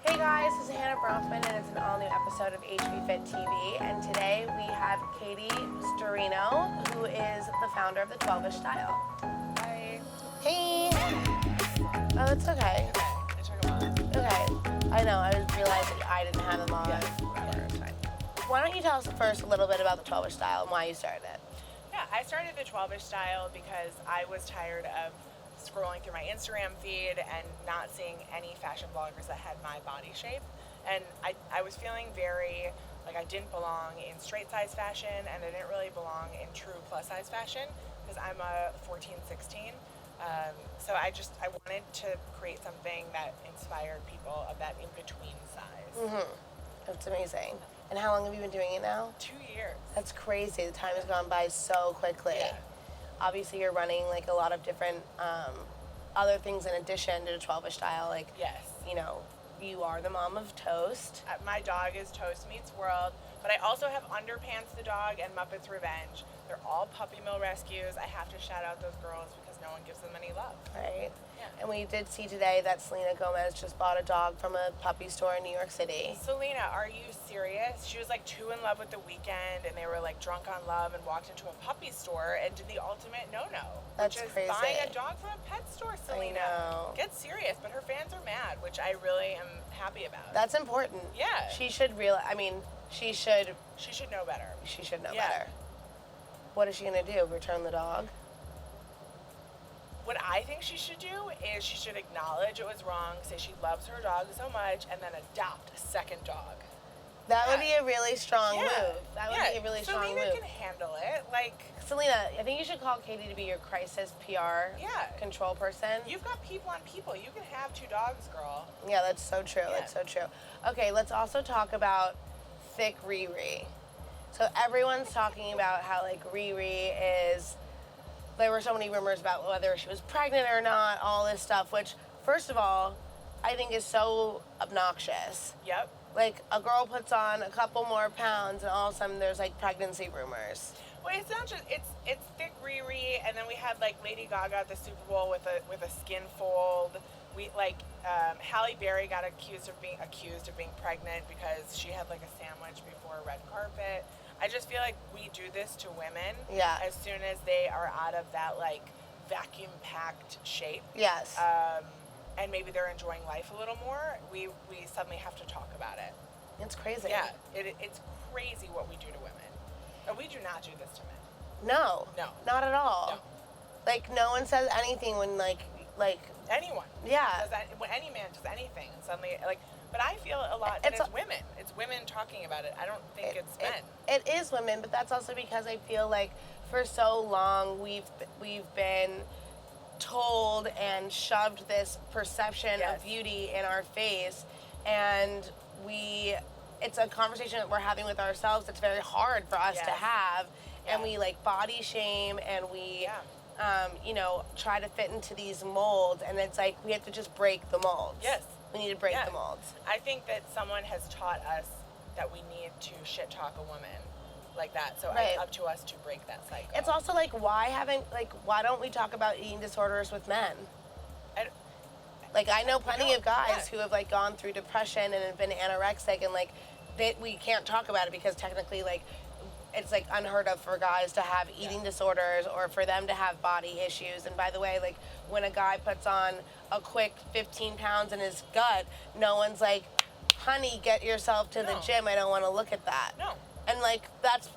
Hey guys, this is Hannah Bronfman and it's an all-new episode of HBFIT TV, and today we have Katie Sturino, who is the founder of the 12ish Style. Hi. Hey! Oh, it's okay. Okay, I took them off. Okay. I know, I realized that I didn't have them on. Yeah, whatever, it's fine. Why don't you tell us first a little bit about the 12ish Style and why you started it? Yeah, I started the 12ish Style because I was tired of scrolling through my Instagram feed and not seeing any fashion bloggers that had my body shape. And I was feeling very like I didn't belong in straight size fashion, and I didn't really belong in true plus size fashion because I'm a 14, 16. So I wanted to create something that inspired people of that in-between size. Mm-hmm. That's amazing. And how long have you been doing it now? 2 years. That's crazy. The time has gone by so quickly. Yeah. Obviously, you're running like a lot of different other things in addition to the 12ish Style. Like, Yes. you know, you are the mom of Toast. My dog is Toast Meets World, but I also have Underpants the dog and Muppets Revenge. They're all puppy mill rescues. I have to shout out those girls because no one gives them any love. Right? Yeah. And we did see today that Selena Gomez just bought a dog from a puppy store in New York City. Selena, are you serious? She was like too in love with The Weeknd, and they were like drunk on love and walked into a puppy store and did the ultimate no-no. That's which is crazy. buying a dog from a pet store, Selena. know. Get serious, but her fans are mad, which I really am happy about. That's important. Yeah. She should realize, she should know better. know Yeah. better. What is she going to do? Return the dog? What I think she should do is she should acknowledge it was wrong, say she loves her dog so much, and then adopt a second dog. That would be a really strong Yeah. move. That would be a really strong Selena move. can handle it. Like, Selena, I think you should call Katie to be your crisis PR Yeah. control person. you've got people on people. You can have 2 dogs, girl. Yeah, that's so true. Yeah. That's so true. Okay, let's also talk about thick Riri. So everyone's talking about how like Riri is. There were so many rumors about whether she was pregnant or not. All this stuff, which first of all, I think is so obnoxious. Yep. Like a girl puts on a couple more pounds, and all of a sudden there's like pregnancy rumors. Well, it's not just it's thick Riri, and then we had like Lady Gaga at the Super Bowl with a skin fold. We like Halle Berry got accused of being pregnant because she had like a sandwich before a red carpet. I just feel like we do this to women. Yeah. As soon as they are out of that like vacuum packed shape. Yes. And maybe they're enjoying life a little more. We suddenly have to talk about it. It's crazy. Yeah. It's crazy what we do to women. And we do not do this to men. No. No. Not at all. No. Like no one says anything when like. Anyone. Yeah. When any man does anything, and suddenly, like, but I feel a lot, and it's women. It's women talking about it. I don't think it's men. It is women, but that's also because I feel like for so long we've been told and shoved this perception Yes. of beauty in our face, and it's a conversation that we're having with ourselves that's very hard for us to Yes. have, and Yeah. we like body shame, and we Yeah. try to fit into these molds, and it's like we have to just break the molds. Yes. We need to break Yeah. the molds. I think that someone has taught us that we need to shit talk a woman like that. So Right. it's up to us to break that cycle. It's also like why don't we talk about eating disorders with men? Like I know plenty of guys Yeah. who have like gone through depression and have been anorexic, and like we can't talk about it because technically like it's like unheard of for guys to have eating disorders or for them to have body issues. And by the way, like when a guy puts on a quick 15 pounds in his gut, no one's like, honey, get yourself to the No. gym. I don't want to look at that. No. And like that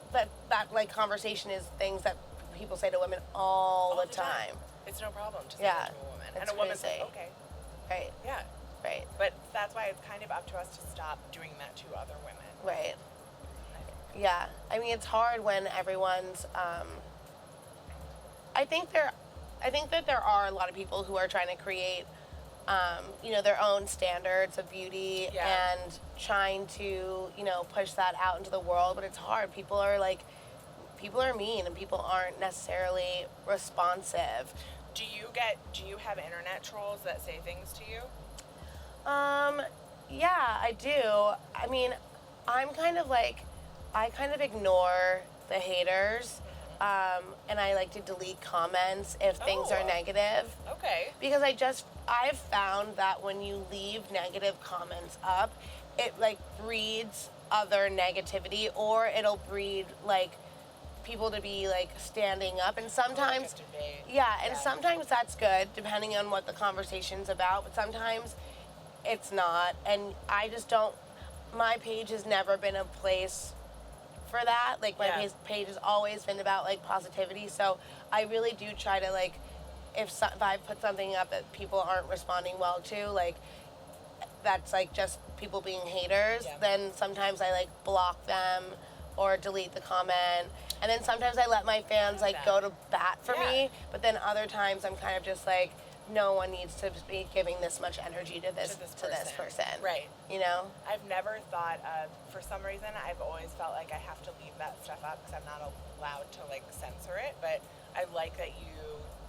like conversation is things that people say to women all the time. It's no problem to say Yeah. that to a woman. It's And a woman's crazy. like, okay. Right. Yeah. Right. But that's why it's kind of up to us to stop doing that to other women. Right. Yeah. I mean, it's hard when everyone's. I think that there are a lot of people who are trying to create, their own standards of beauty Yeah. and trying to, push that out into the world. But it's hard. People are mean, and people aren't necessarily responsive. Do you have internet trolls that say things to you? Yeah, I do. I mean, I kind of ignore the haters, and I like to delete comments if things are Oh. negative. Okay. Because I've found that when you leave negative comments up, it like breeds other negativity, or it'll breed like people to be like standing up, and sometimes sometimes that's good depending on what the conversation's about, but sometimes it's not. And I just don't, my page has never been a place for that. Like my page has always been about like positivity, so I really do try to like, if I put something up that people aren't responding well to, like that's like just people being haters, then sometimes I like block them or delete the comment. And then sometimes I let my fans like go to bat for me, but then other times I'm kind of just like, no one needs to be giving this much energy to this person. Right. You know? I've never thought of, for some reason, I've always felt like I have to leave that stuff up because I'm not allowed to like censor it, but I like that you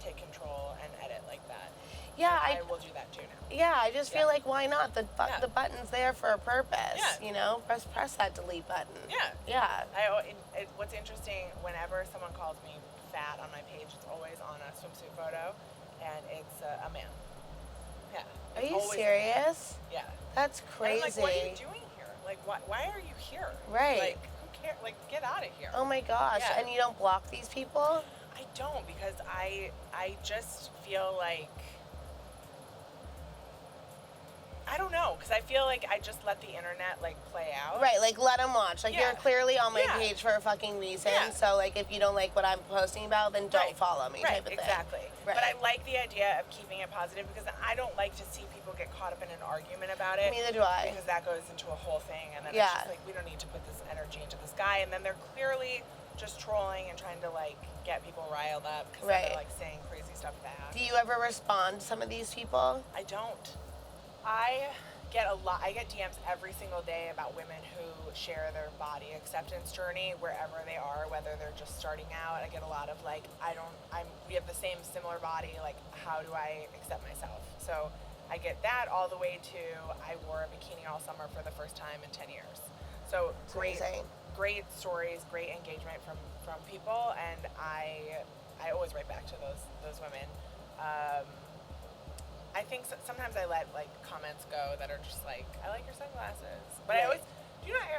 take control and edit like that. Yeah, I will do that too now. Yeah, I just feel like, why not? The button's there for a purpose. Yeah. You know, press that delete button. Yeah. Yeah. What's interesting, whenever someone calls me fat on my page, it's always on a swimsuit photo, and it's a man. Yeah. Are you serious? Yeah. That's crazy. And I'm like, what are you doing here? Like, why are you here? Right. Like, who cares? Like, get out of here. Oh my gosh. Yeah. And you don't block these people? I don't, because I just feel like, I don't know, because I feel like I just let the internet like play out. Right, like let them watch. Like you're clearly on my Yeah. page for a fucking reason. Yeah. So like if you don't like what I'm posting about, then don't follow me. Right, type of exactly. thing. Right. But I like the idea of keeping it positive, because I don't like to see people get caught up in an argument about it. Neither do I. Because that goes into a whole thing, and then it's just like, we don't need to put this energy into this guy, and then they're clearly just trolling and trying to like get people riled up because they're like saying crazy stuff back. Do you ever respond to some of these people? I don't. I get DMs every single day about women who share their body acceptance journey wherever they are, whether they're just starting out. I get a lot of like, we have the same similar body, like how do I accept myself? So I get that all the way to, I wore a bikini all summer for the first time in 10 years. So great stories, great engagement from people, and I always write back to those women. I think sometimes I let like comments go that are just like, I like your sunglasses, but I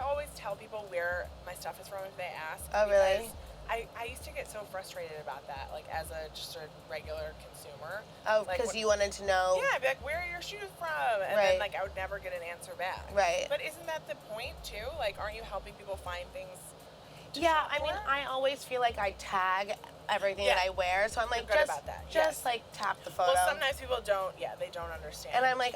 always tell people where my stuff is from if they ask. Oh, really? I used to get so frustrated about that, like as just a regular consumer. Oh, like, because you wanted to know. Yeah, I'd be like, where are your shoes from? And then like I would never get an answer back. Right. But isn't that the point too? Like, aren't you helping people find things? Yeah, I mean, I always feel like I tag everything that I wear, so I'm like, just like tap the photo. Well, sometimes people don't. Yeah, they don't understand. And I'm like,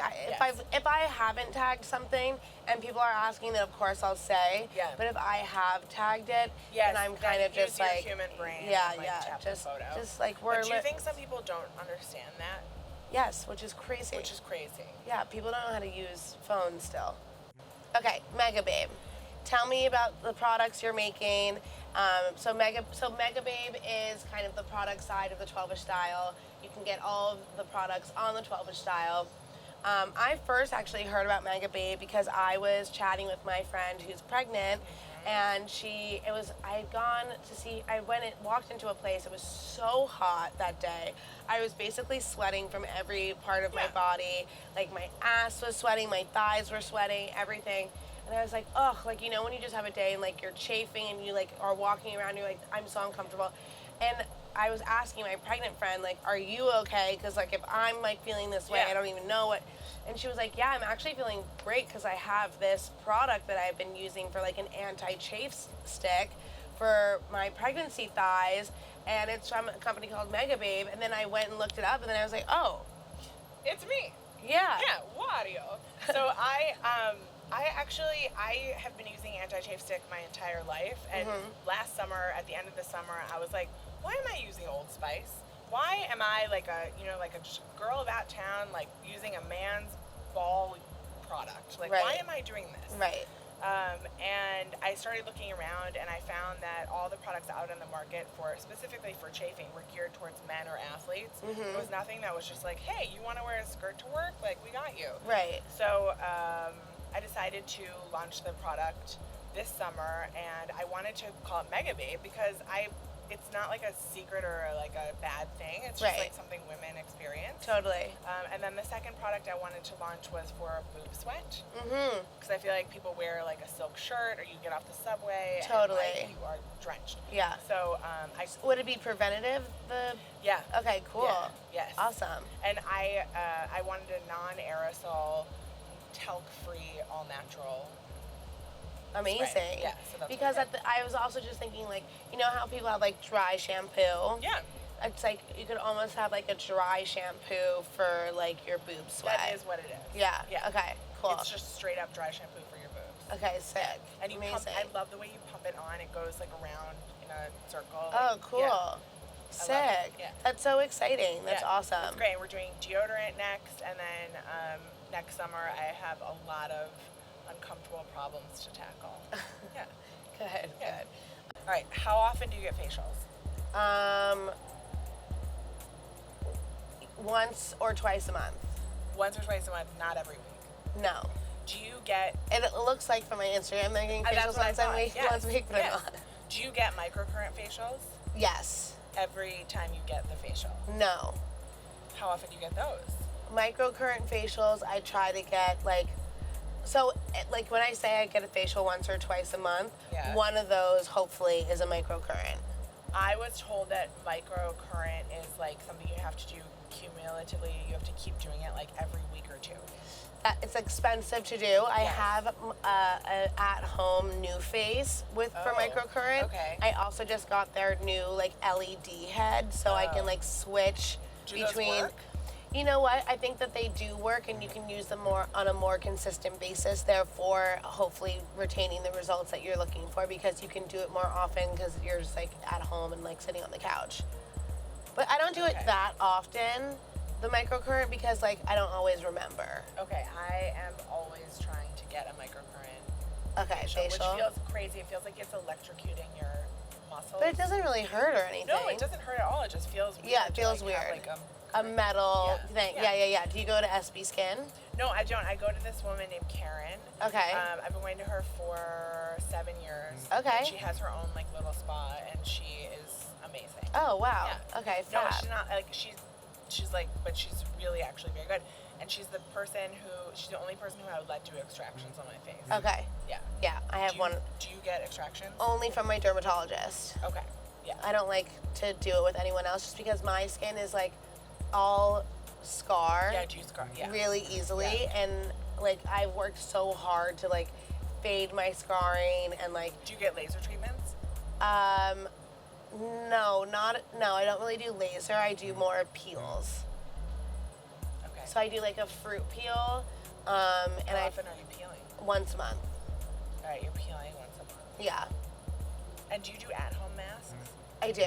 if I haven't tagged something and people are asking, then of course I'll say. Yeah. But if I have tagged it, then I'm kind of just like, human brain. Yeah, and, like, tap the photo. just like But do you think some people don't understand that? Yes, which is crazy. Yeah, people don't know how to use phones still. Okay, Megababe. Tell me about the products you're making. So Megababe is kind of the product side of the 12-ish style. You can get all of the products on the 12-ish style. I first actually heard about Megababe because I was chatting with my friend who's pregnant, and I walked into a place. It was so hot that day. I was basically sweating from every part of my body. Like my ass was sweating, my thighs were sweating, everything. And I was like, ugh, like, you know, when you just have a day and like you're chafing and you like are walking around, you're like, I'm so uncomfortable. And I was asking my pregnant friend, like, are you okay? Because like if I'm like feeling this way, I don't even know what. And she was like, yeah, I'm actually feeling great because I have this product that I've been using for like an anti-chafe stick for my pregnancy thighs, and it's from a company called Megababe. And then I went and looked it up, and then I was like, oh, it's me. Yeah. Yeah, Wario. So I have been using anti-chafe stick my entire life, and last summer, at the end of the summer, I was like, why am I using Old Spice? Why am I like a girl about town, like using a man's ball product? Like, why am I doing this? Right. And I started looking around, and I found that all the products out in the market specifically for chafing were geared towards men or athletes. There was nothing that was just like, hey, you want to wear a skirt to work? Like, we got you. Right. So I decided to launch the product this summer, and I wanted to call it Megababe because I it's not like a secret or like a bad thing. It's just Right. like something women experience. Totally. And then the second product I wanted to launch was for Boob Sweat. Mm-hmm. Because I feel like people wear like a silk shirt, or you get off the subway Totally. and like, you are drenched. Yeah. So Would it be preventative? Yeah. Okay, cool. Yeah. Yes. Awesome. And I wanted a non-aerosol, talc-free, all-natural. Amazing. Spray. Yeah. So that's Because what I was also just thinking, like, you know how people have like dry shampoo? yeah. It's like you could almost have like a dry shampoo for like your boob sweat. That is what it is. Yeah. Yeah. Okay. Cool. It's just straight up dry shampoo for your boobs. Okay. Sick. And you Amazing. I love the way you pump it on. It goes like around in a circle. Oh, like, cool. Yeah. Sick. Yeah. That's so exciting. That's Yeah. awesome. It's great. We're doing deodorant next, and then next summer I have a lot of uncomfortable problems to tackle. Yeah. Good. Yeah. All right. How often do you get facials? Good. Once or twice a month. Once or twice a month, not every week. No. Do you get? It looks like from my Instagram they're getting That's facials what I once thought. a week, Yes. once a week, but Yes. I'm not. Do you get microcurrent facials Yes. every time you get the facial? No. How often do you get those? Microcurrent facials, I try to get like when I say I get a facial once or twice a month, Yeah. one of those hopefully is a microcurrent. I was told that microcurrent is like something you have to do cumulatively. You have to keep doing it like every week or two. It's expensive to do. I Yes. have a at-home new face for Oh, microcurrent. okay. I also just got their new like LED head, so I can Oh. like switch Do those between. work? You know what? I think that they do work, and you can use them more on a more consistent basis. Therefore, hopefully retaining the results that you're looking for, because you can do it more often because you're just like at home and like sitting on the couch. But I don't do it Okay. that often, the microcurrent, because like I don't always remember. Okay, I am always trying to get a microcurrent Okay, facial. which feels crazy. It feels like it's electrocuting your muscles. But it doesn't really hurt or anything. No, it doesn't hurt at all. It just feels weird. Yeah, it to, feels like, have, weird. like A metal Yeah. thing. Yeah. Yeah. Do you go to SB Skin? No, I don't. I go to this woman named Karen. Okay. I've been going to her for 7 years. Okay. And she has her own like little spa, and she is amazing. Oh, wow. Yeah. Okay, No, fab. she's not like she's like, but she's really actually very good. And she's the only person who I would let do extractions on my face. Okay. Yeah. Yeah, I have one Do you get extractions? only from my dermatologist. Okay. Yeah. I don't like to do it with anyone else just because my skin is like all scar Yeah, do you scar? Yeah. really easily, Yeah. and like I've worked so hard to like fade my scarring and like Do you get laser treatments? no, I don't really do laser. I do more peels. Okay. So I do like a fruit peel, and How often are you peeling? once a month. All right, you're peeling once a month. Yeah, And do you do at-home masks? I do.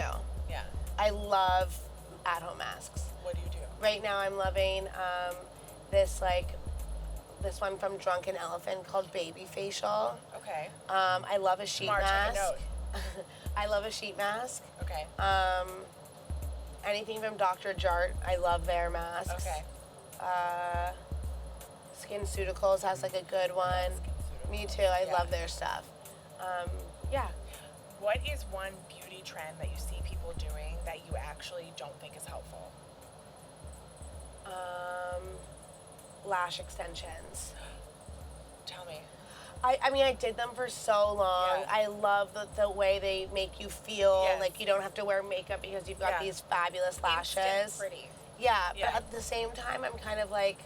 Yeah. I love at-home masks. What do you do? Right now I'm loving this one from Drunken Elephant called Baby Facial. Okay. I love a sheet Smart, take a mask. note. I love a sheet mask. Okay. Anything from Dr. Jart, I love their masks. Okay. SkinCeuticals has like a good one. SkinCeuticals. Me too. I Yeah. love their stuff. Yeah. What is one beauty trend that you see people doing that you actually don't think is helpful? Lash extensions. Tell me. I mean, I did them for so long. Yeah. I love the way they make you feel Yes. like you don't have to wear makeup because you've got Yeah. these fabulous lashes. Instant pretty. Yeah, Yeah. but at the same time, I'm kind of like,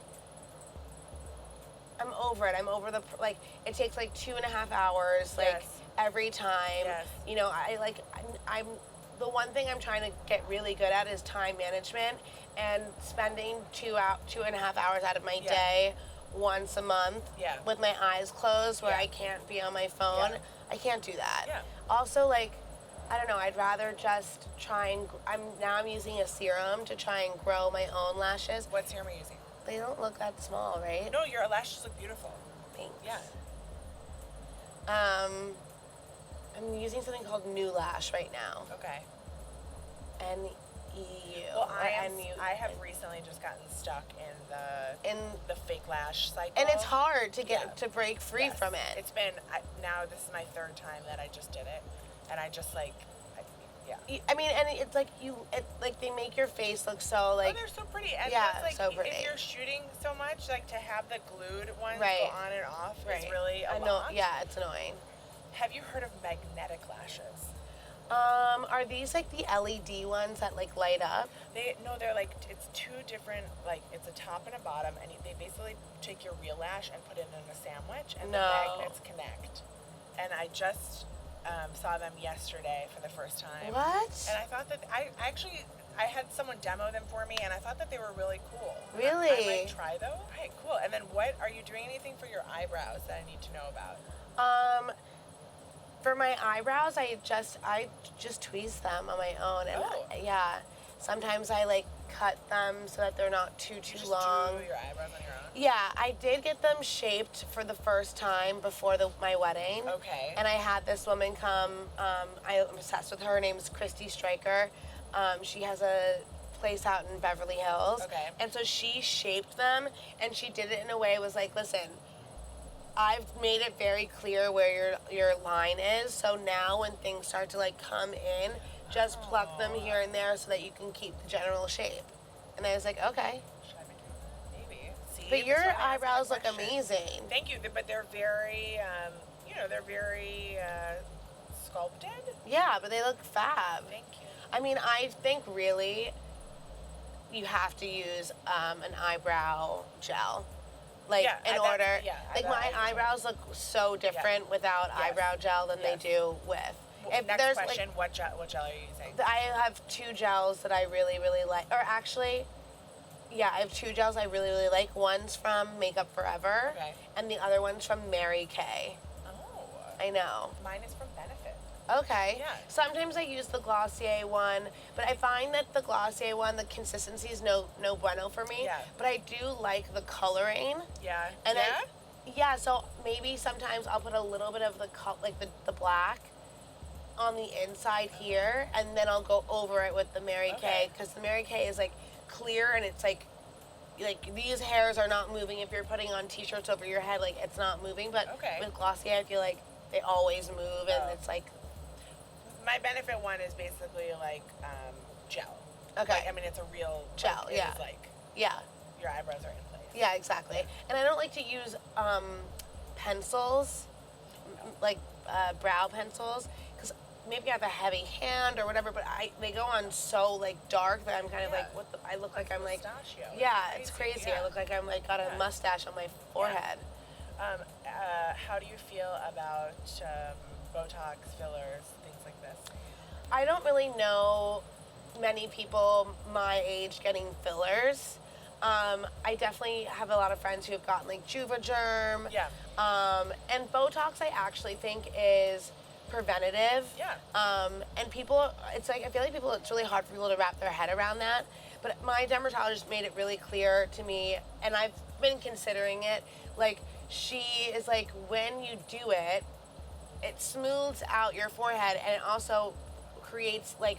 I'm over it. I'm over like, it takes like 2.5 hours, like, Yes. every time. Yes. You know, I'm the one thing I'm trying to get really good at is time management, and spending 2.5 hours out of my Yeah. day once a month Yeah. with my eyes closed where Yeah. I can't be on my phone. Yeah. I can't do that. Yeah. Also, like, I don't know, I'd rather just try and I'm using a serum to try and grow my own lashes. What serum are you using? They don't look that small, right? No, your lashes look beautiful. Thanks. Yeah. I'm using something called New Lash right now. Okay. NEU. Well, or NU. I have recently just gotten stuck in in the fake lash cycle. and it's hard to get Yeah. to break free Yes. from it. It's been now this is my 3rd time that I just did it, and I just like Yeah. I mean, and it's like like they make your face look so like. Oh, they're so pretty. And yeah, plus, like, so pretty. if you're shooting so much, like to have the glued ones Right. go on and off is really a lot. Yeah, it's annoying. Have you heard of magnetic lashes? Are these like the LED ones that like light up? They're like, it's two different, like, it's a top and a bottom, and they basically take your real lash and put it in a sandwich, and the magnets connect. And I just saw them yesterday for the first time. What? And I thought that, I had someone demo them for me, and I thought that they were really cool. Really? I might try those. Right, cool. And then are you doing anything for your eyebrows that I need to know about? For my eyebrows, I just tweeze them on my own, and yeah, sometimes I like cut them so that they're not too long. Do your eyebrows on your own? Yeah, I did get them shaped for the first time before my wedding. Okay. And I had this woman come. I'm obsessed with her. Her name's Christy Stryker. She has a place out in Beverly Hills. Okay. And so she shaped them, and she did it in a way. Was like, listen, I've made it very clear where your line is. So now when things start to like come in, just pluck them here and there so that you can keep the general shape. And I was like, okay. Should I be doing that? Maybe. See, But your eyebrows look amazing. Thank you. But they're very, they're very sculpted. Yeah, but they look fab. Thank you. I mean, I think really you have to use an eyebrow gel. Like, in order. Yeah, like, my eyebrows look so different without eyebrow gel than they do with. If Next there's, question, like, what gel are you using? I have two gels that I really, really like. Or actually, yeah, I have two gels I really, really like. One's from Makeup Forever. Okay. And the other one's from Mary Kay. Oh. I know. Mine is from Benefit. Okay. Yeah. Sometimes I use the Glossier one, but I find that the Glossier one, the consistency is no bueno for me. Yeah. But I do like the coloring. Yeah. And yeah, so maybe sometimes I'll put a little bit of the black on the inside here, and then I'll go over it with the Mary Kay, because the Mary Kay is like clear, and it's like these hairs are not moving. If you're putting on t-shirts over your head, like it's not moving. But with Glossier, I feel like they always move, and it's like. My Benefit one is basically like gel. Okay. Like, I mean, it's a real gel. Like, yeah. Yeah. Your eyebrows are in place. Yeah, exactly. And I don't like to use pencils, like brow pencils, because maybe I have a heavy hand or whatever. But they go on so like dark that I'm kind of like, I look like I'm like. Mustachio. Yeah, it's crazy. Yeah. I look like I'm like got a mustache on my forehead. How do you feel about Botox, fillers, things like this? I don't really know many people my age getting fillers. I definitely have a lot of friends who have gotten like Juvederm. Yeah. And Botox I actually think is preventative. Yeah. And people, it's like, I feel like it's really hard for people to wrap their head around that. But my dermatologist made it really clear to me, and I've been considering it, like, she is like, when you do it, it smooths out your forehead, and it also creates like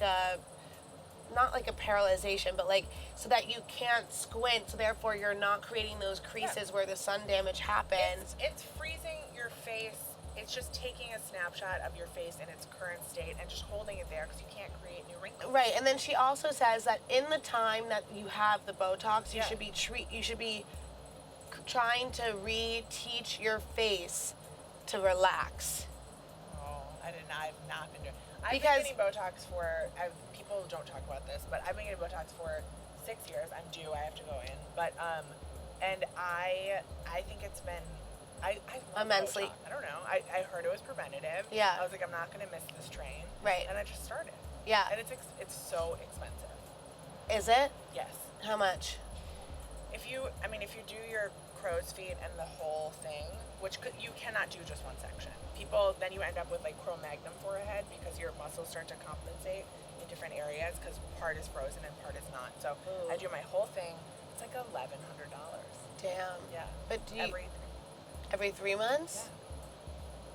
not like a paralyzation, but like so that you can't squint, so therefore you're not creating those creases where the sun damage happens. It's freezing your face. It's just taking a snapshot of your face in its current state and just holding it there because you can't create new wrinkles. Right, and then she also says that in the time that you have the Botox, you should be trying to reteach your face to relax. I've not been doing. I've been getting Botox for. People don't talk about this, but I've been getting Botox for 6 years. I'm due. I have to go in, but and I think it's been. I love immensely. Botox. I don't know. I heard it was preventative. Yeah. I was like, I'm not gonna miss this train. Right. And I just started. Yeah. And it's so expensive. Is it? Yes. How much? If you do your crow's feet and the whole thing, which you cannot do just one section. Then you end up with like Cro-Magnon forehead because your muscles start to compensate in different areas because part is frozen and part is not. So I do my whole thing. It's like $1,100. Damn. Yeah. But do you, every 3 months? Yeah.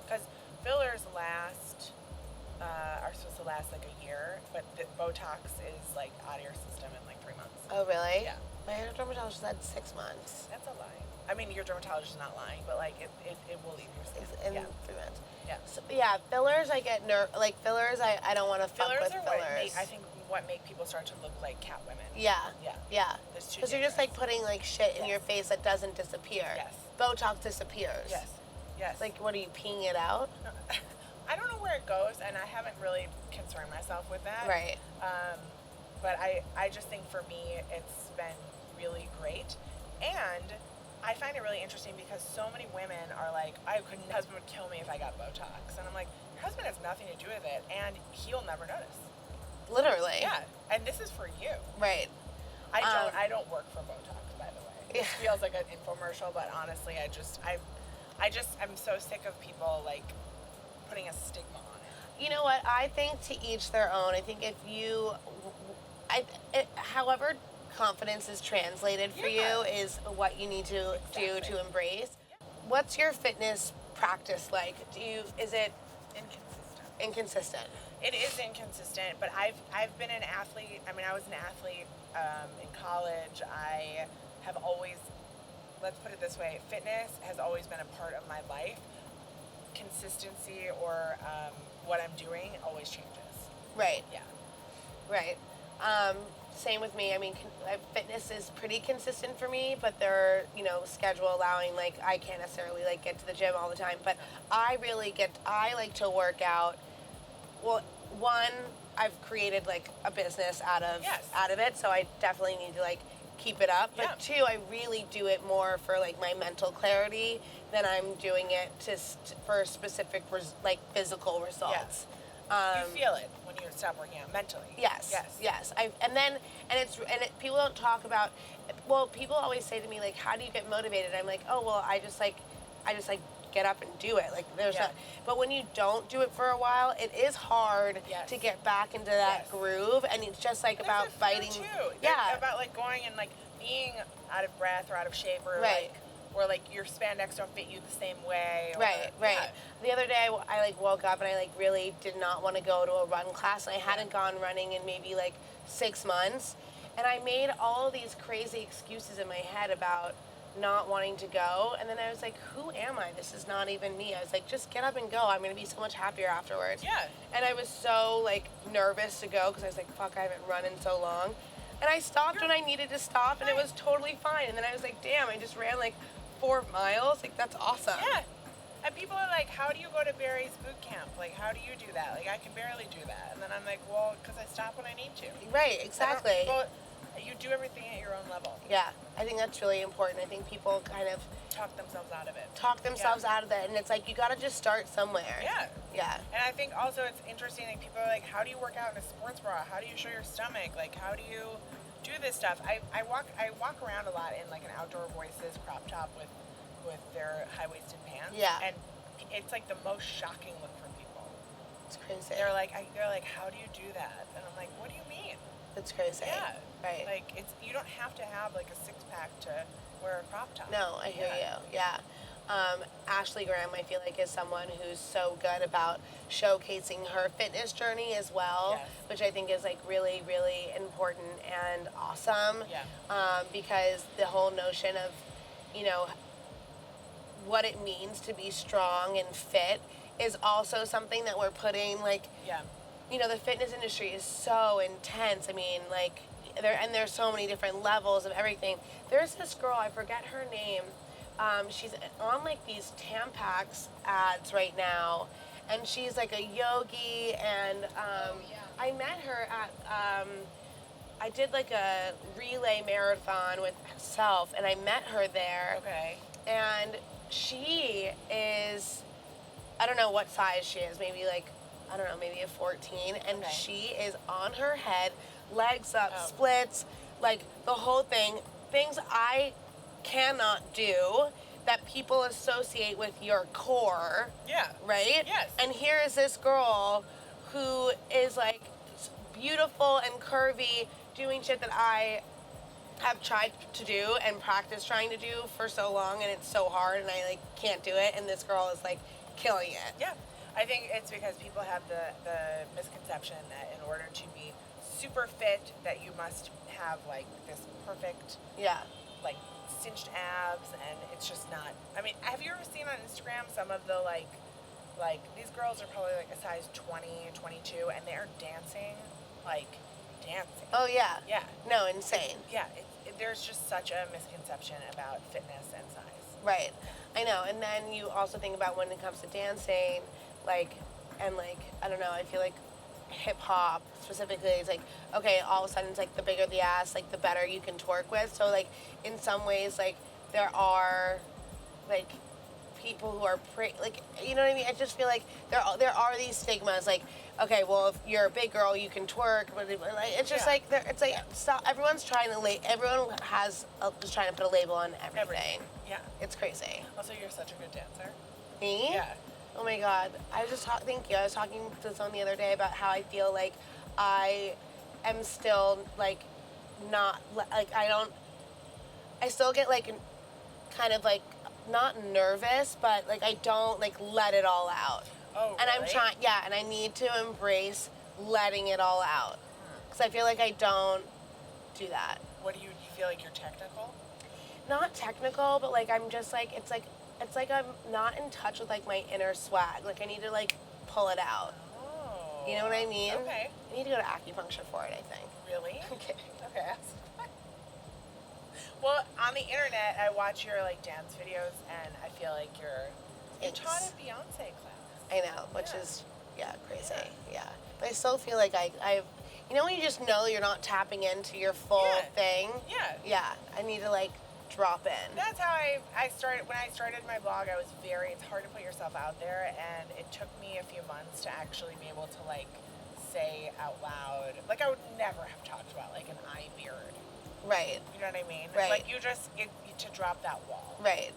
Because fillers are supposed to last like a year, but the Botox is like out of your system in like 3 months. Oh, really? Yeah. My dermatologist said 6 months. That's a lie. I mean, your dermatologist is not lying, but like it will leave your skin. In yeah. 3 months. Yeah. So, Yeah, fillers I get like fillers I don't want to fuck Fillers with are fillers. what make people start to look like cat women. Yeah. Yeah. Yeah. That's too Because you're just like putting like shit in Yes. your face that doesn't disappear. Yes. Botox disappears. Yes. Yes. Like, what are you peeing it out? I don't know where it goes, and I haven't really concerned myself with that. Right. But I just think for me, it's been really great. And I find it really interesting because so many women are like, my husband would kill me if I got Botox. And I'm like, your husband has nothing to do with it, and he'll never notice. Literally. Yeah. And this is for you. Right. I don't work for Botox, by the way. It feels like an infomercial, but honestly, I'm so sick of people like putting a stigma on it. You know what? I think to each their own. I think if you, however confidence is translated for you is what you need to do to embrace. What's your fitness practice like? Is it inconsistent? It is inconsistent, but I've been an athlete. I mean, I was an athlete in college. I have always, let's put it this way, fitness has always been a part of my life. Consistency or what I'm doing always changes. Right. Yeah. Right. Same with me. I mean, fitness is pretty consistent for me, but they're, schedule allowing, like, I can't necessarily, like, get to the gym all the time. But I like to work out. Well, one, I've created, like, a business out of it, so I definitely need to, like, keep it up. But two, I really do it more for, like, my mental clarity than I'm doing it for specific, physical results. Yeah. You feel it when you stop working out mentally. Yes. People don't talk about. Well, people always say to me like, "How do you get motivated?" I'm like, "Oh, well, I just get up and do it." Like there's not. But when you don't do it for a while, it is hard to get back into that groove, and it's just like about fighting. Yeah. About like going and like being out of breath or out of shape or like your spandex don't fit you the same way. Right. The other day I like woke up and I like really did not want to go to a run class, and I hadn't gone running in maybe like 6 months, and I made all of these crazy excuses in my head about not wanting to go, and then I was like, who am I? This is not even me. I was like, just get up and go. I'm going to be so much happier afterwards. Yeah. And I was so like nervous to go because I was like, fuck, I haven't run in so long. And I stopped when I needed to stop, and it was totally fine. And then I was like, damn, I just ran like 4 miles. Like, that's awesome. Yeah. And people are like, how do you go to Barry's boot camp? Like, how do you do that? Like, I can barely do that. And then I'm like, well, because I stop when I need to. Right, exactly. You do everything at your own level. Yeah, I think that's really important. I think people kind of talk themselves out of it. Out of it, and it's like you got to just start somewhere. Yeah. And I think also it's interesting that people are like, how do you work out in a sports bra? How do you show your stomach? Like, how do you do this stuff? I walk around a lot in like an Outdoor Voices crop top with their high-waisted pants. Yeah. And it's like the most shocking look for people. It's crazy. They're like, how do you do that? And I'm like, what do you mean? It's crazy. Yeah. Right. Like, you don't have to have like a six-pack to wear a crop top. No, I hear you. Yeah. Ashley Graham, I feel like, is someone who's so good about showcasing her fitness journey as well, which I think is like really, really important and awesome. Yeah. Because the whole notion of, what it means to be strong and fit is also something that we're putting like. Yeah. The fitness industry is so intense. I mean, like, there's so many different levels of everything. There's this girl, I forget her name. She's on like these Tampax ads right now, and she's like a yogi. And I met her at. I did like a relay marathon with Self, and I met her there. Okay. And she is, I don't know what size she is. Maybe like, I don't know, maybe a 14, and she is on her head, legs up, splits, like the whole thing, things I cannot do that people associate with your core. Yeah. Right? Yes. And here is this girl who is like beautiful and curvy, doing shit that I have tried to do and practiced trying to do for so long, and it's so hard, and I like can't do it, and this girl is like killing it. Yeah. I think it's because people have the misconception that in order to be super fit that you must have like this perfect like cinched abs, and it's just not. I mean, have you ever seen on Instagram some of the like Like, these girls are probably like a size 20, 22, and they're dancing, like, dancing. Oh, yeah. Yeah. No, insane. Yeah, there's just such a misconception about fitness and size. Right. I know. And then you also think about when it comes to dancing, like, and like, I don't know, I feel like hip hop specifically is like, okay, all of a sudden it's like the bigger the ass, like the better you can twerk with. So like in some ways, like there are like people who are like, you know what I mean? I just feel like there are these stigmas, like, okay, well, if you're a big girl, you can twerk, but like, it's just like it's like stop. Everyone's trying to everyone just trying to put a label on everything. Yeah. It's crazy. Also, you're such a good dancer. Me? Yeah. Oh my God. Thank you. I was talking to someone the other day about how I feel like I am still like not like I still get like kind of like not nervous, but like I don't like let it all out. Oh, and I'm really? trying, yeah, and I need to embrace letting it all out because I feel like I don't do that. What do you feel like you're technical? Not technical, but like I'm just like it's like I'm not in touch with like my inner swag. Like I need to like pull it out. Oh. You know what I mean? Okay. I need to go to acupuncture for it, I think. Really? Okay. Okay. Well, on the internet, I watch your like dance videos, and I feel like you're taught at Beyonce class. I know, which Yeah. is crazy. Yeah. But I still feel like I've you know when you just know you're not tapping into your full Yeah. thing? Yeah. Yeah. I need to like drop in. That's how I started. When I started my blog, I was it's hard to put yourself out there, and it took me a few months to actually be able to like say out loud. Like I would never have talked about like an eye beard. Right. You know what I mean? Right. Like you just to drop that wall. Right.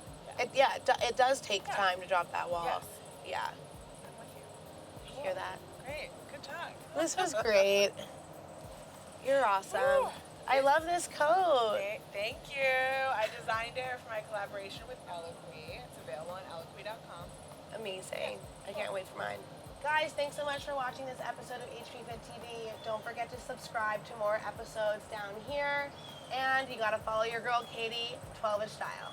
Yeah. It does take Yeah. time to drop that wall. Yes. Yeah. I'm with you. Hear that? Great. Good talk. This was great. You're awesome. Woo. I love this coat. Thank you. I designed it for my collaboration with Eloquii. It's available on eloquii.com. Amazing. I can't wait for mine. Guys, thanks so much for watching this episode of HBFIT TV. Don't forget to subscribe to more episodes down here. And you gotta follow your girl Katie, 12ish Style.